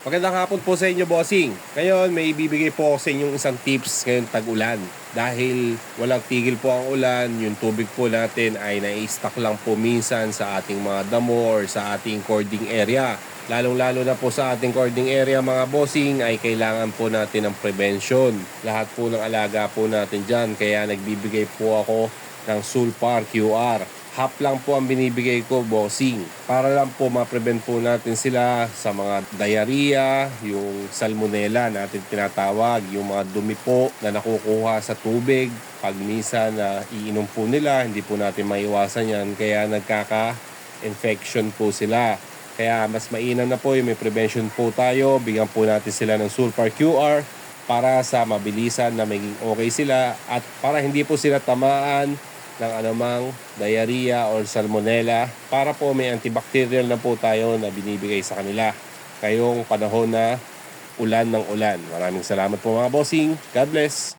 Magandang hapon po sa inyo, bossing. Ngayon, may ibibigay po ako sa inyong isang tips ngayon tag-ulan. Dahil walang tigil po ang ulan, yung tubig po natin ay nai-stock lang po minsan sa ating mga damo or sa ating cording area. Lalong-lalo na po sa ating cording area, mga bossing, ay kailangan po natin ng prevention. Lahat po ng alaga po natin dyan, kaya nagbibigay po ako ng Sulfar QR. Half lang po ang binibigay ko, bossing, para lang po ma-prevent po natin sila sa mga diarrhea, yung salmonella natin tinatawag, yung mga dumi po na nakukuha sa tubig. Pag minsan na iinom po nila, hindi po natin maiwasan yan, kaya nagkaka-infection po sila. Kaya mas mainam na po yung may prevention po tayo, bigyan po natin sila ng Sulfar QR para sa mabilisan na maging okay sila at para hindi po sila tamaan ng anumang diarrhea or salmonella, para po may antibacterial na po tayo na binibigay sa kanila kayong panahon na ulan ng ulan. Maraming salamat po, mga bossing. God bless.